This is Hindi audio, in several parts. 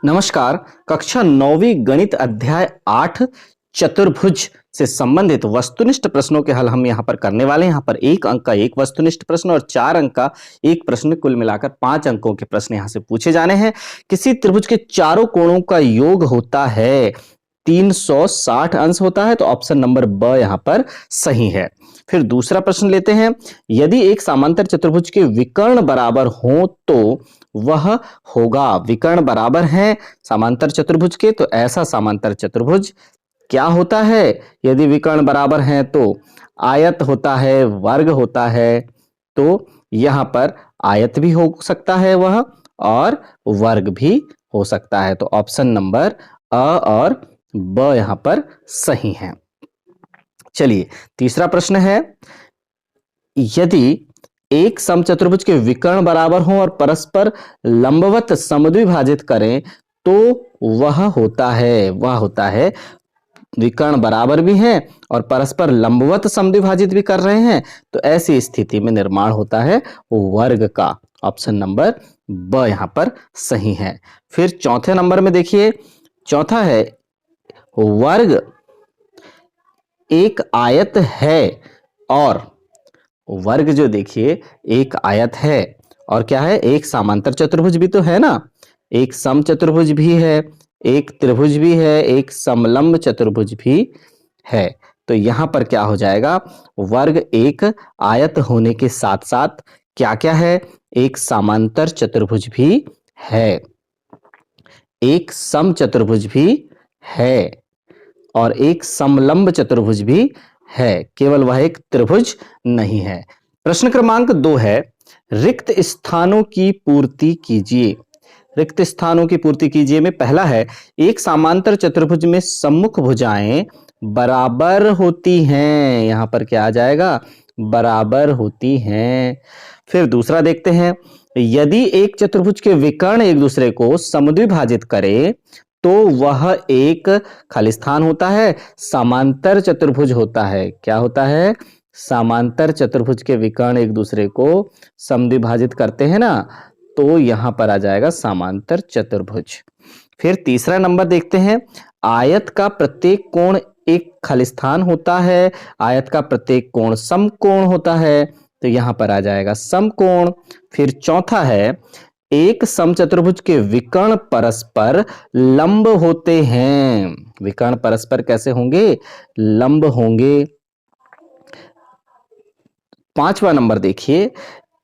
नमस्कार। कक्षा 9वीं गणित अध्याय 8 चतुर्भुज से संबंधित वस्तुनिष्ठ प्रश्नों के हल हम यहाँ पर करने वाले हैं। यहाँ पर 1 अंक का एक वस्तुनिष्ठ प्रश्न और 4 अंक का एक प्रश्न, कुल मिलाकर 5 अंकों के प्रश्न यहाँ से पूछे जाने हैं। किसी त्रिभुज के चारों कोणों का योग होता है 360 अंश होता है, तो ऑप्शन नंबर ब यहाँ पर सही है। फिर दूसरा प्रश्न लेते हैं। यदि एक समांतर चतुर्भुज के विकर्ण बराबर हो तो वह होगा, विकर्ण बराबर हैं समांतर चतुर्भुज के, तो ऐसा समांतर चतुर्भुज क्या होता है? यदि विकर्ण बराबर हैं तो आयत होता है, वर्ग होता है, तो यहां पर आयत भी हो सकता है वह, और वर्ग भी हो सकता है। तो ऑप्शन नंबर अ और ब यहां पर सही है। चलिए तीसरा प्रश्न है। यदि एक समचतुर्भुज के विकर्ण बराबर हों और परस्पर लंबवत समद्विभाजित करें तो वह होता है विकर्ण बराबर भी हैं और परस्पर लंबवत समद्विभाजित भी कर रहे हैं, तो ऐसी स्थिति में निर्माण होता है वर्ग का। ऑप्शन नंबर ब यहां पर सही है। फिर चौथे नंबर में देखिए, चौथा है वर्ग एक आयत है, और वर्ग जो देखिए एक आयत है और क्या है, एक समांतर चतुर्भुज भी तो है ना, एक समचतुर्भुज भी है, एक त्रिभुज भी है, एक समलंब चतुर्भुज भी है। तो यहां पर क्या हो जाएगा, वर्ग एक आयत होने के साथ साथ क्या क्या है, एक समांतर चतुर्भुज भी है, एक समचतुर्भुज भी है और एक समलंब चतुर्भुज भी है, केवल वह एक त्रिभुज नहीं है। प्रश्न क्रमांक 2 है, रिक्त स्थानों की पूर्ति कीजिए। रिक्त स्थानों की पूर्ति कीजिए में पहला है, एक समांतर चतुर्भुज में सम्मुख भुजाएं बराबर होती हैं। यहां पर क्या आ जाएगा, बराबर होती हैं। फिर दूसरा देखते हैं, यदि एक चतुर्भुज के विकर्ण एक दूसरे को समद्विभाजित करे तो वह एक खालिस्थान होता है, समांतर चतुर्भुज होता है। क्या होता है, समांतर चतुर्भुज के विकर्ण एक दूसरे को समद्विभाजित करते हैं ना, तो यहां पर आ जाएगा समांतर चतुर्भुज। फिर तीसरा नंबर देखते हैं, आयत का प्रत्येक कोण एक खालिस्थान होता है, आयत का प्रत्येक कोण समकोण होता है, तो यहां पर आ जाएगा समकोण। फिर चौथा है, एक समचतुर्भुज के विकर्ण परस्पर लंब होते हैं। विकर्ण परस्पर कैसे होंगे, लंब होंगे। पांचवा नंबर देखिए,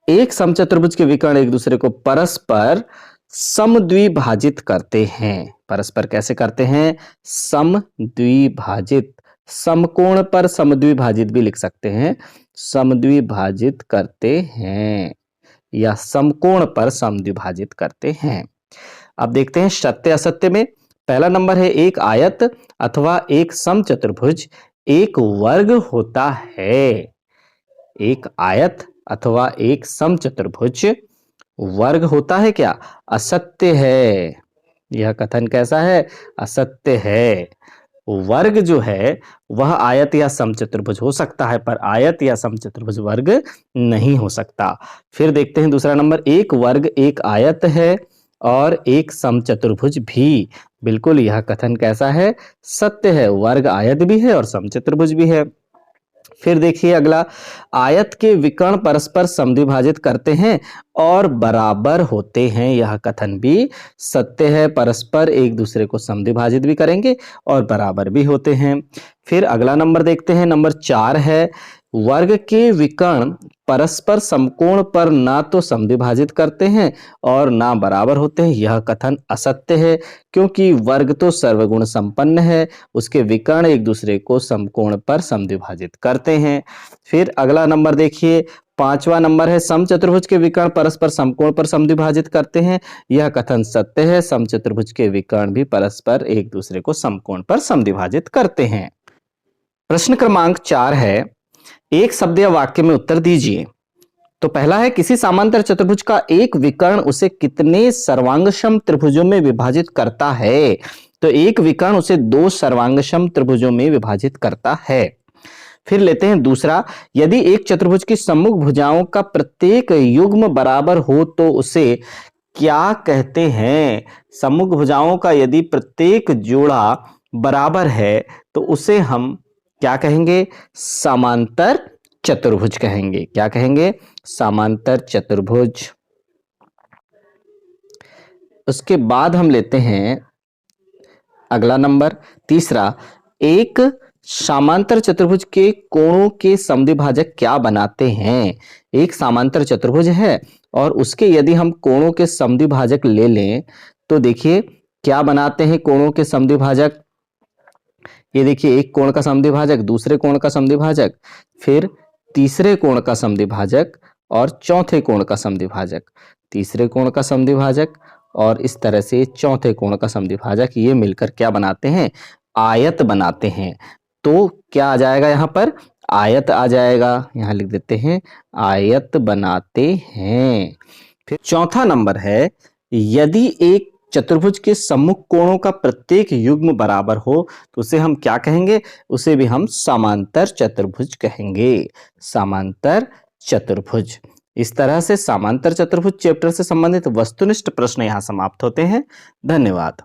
एक समचतुर्भुज के विकर्ण एक दूसरे को परस्पर समद्विभाजित करते हैं। परस्पर कैसे करते हैं, समद्विभाजित, समकोण पर समद्विभाजित भी लिख सकते हैं, समद्विभाजित करते हैं या समकोण पर समद्विभाजित करते हैं। अब देखते हैं सत्य असत्य में। पहला नंबर है, एक आयत अथवा एक समचतुर्भुज एक वर्ग होता है। एक आयत अथवा एक समचतुर्भुज वर्ग होता है, क्या असत्य है। यह कथन कैसा है, असत्य है। वर्ग जो है वह आयत या समचतुर्भुज हो सकता है, पर आयत या समचतुर्भुज वर्ग नहीं हो सकता। फिर देखते हैं दूसरा नंबर, एक वर्ग एक आयत है और एक समचतुर्भुज भी। बिल्कुल यह कथन कैसा है, सत्य है। वर्ग आयत भी है और समचतुर्भुज भी है। फिर देखिए अगला, आयत के विकर्ण परस्पर समद्विभाजित करते हैं और बराबर होते हैं। यह कथन भी सत्य है, परस्पर एक दूसरे को समद्विभाजित भी करेंगे और बराबर भी होते हैं। फिर अगला नंबर देखते हैं, नंबर 4 है, वर्ग के विकर्ण परस्पर समकोण पर ना तो समद्विभाजित करते हैं और ना बराबर होते हैं। यह कथन असत्य है, क्योंकि वर्ग तो सर्वगुण संपन्न है, उसके विकर्ण एक दूसरे को समकोण पर समद्विभाजित करते हैं। फिर अगला नंबर देखिए, पांचवा नंबर है, समचतुर्भुज के विकर्ण परस्पर समकोण पर समद्विभाजित करते हैं। यह कथन सत्य है, समचतुर्भुज के विकर्ण भी परस्पर एक दूसरे को समकोण पर समद्विभाजित करते हैं। प्रश्न क्रमांक 4 है, एक शब्द या वाक्य में उत्तर दीजिए। तो पहला है, किसी समांतर चतुर्भुज का एक विकर्ण उसे कितने सर्वांगसम त्रिभुजों में विभाजित करता है? तो एक विकर्ण उसे 2 सर्वांगसम त्रिभुजों में विभाजित करता है। फिर लेते हैं दूसरा, यदि एक चतुर्भुज की सम्मुख भुजाओं का प्रत्येक युग्म बराबर हो तो उसे क्या कहते हैं? सम्मुख भुजाओं का यदि प्रत्येक जोड़ा बराबर है तो उसे हम क्या कहेंगे? समांतर चतुर्भुज कहेंगे। क्या कहेंगे? समांतर चतुर्भुज। उसके बाद हम लेते हैं अगला नंबर, तीसरा। एक समांतर चतुर्भुज के कोणों के समद्विभाजक क्या बनाते हैं? एक समांतर चतुर्भुज है और उसके यदि हम कोणों के समद्विभाजक ले लें तो देखिए क्या बनाते हैं कोणों के समद्विभाजक। ये देखिए, एक कोण का समद्विभाजक, दूसरे कोण का समद्विभाजक, फिर तीसरे कोण का समद्विभाजक और चौथे कोण का समद्विभाजक। तीसरे कोण का समद्विभाजक और इस तरह से चौथे कोण का समद्विभाजक, ये मिलकर क्या बनाते हैं? आयत बनाते हैं। तो क्या आ जाएगा यहाँ पर? आयत आ जाएगा। यहाँ लिख देते हैं आयत बनाते हैं। फिर चौथा नंबर है, यदि एक चतुर्भुज के सम्मुख कोणों का प्रत्येक युग्म बराबर हो तो उसे हम क्या कहेंगे? उसे भी हम समांतर चतुर्भुज कहेंगे। समांतर चतुर्भुज। इस तरह से समांतर चतुर्भुज चैप्टर से संबंधित वस्तुनिष्ठ प्रश्न यहाँ समाप्त होते हैं। धन्यवाद।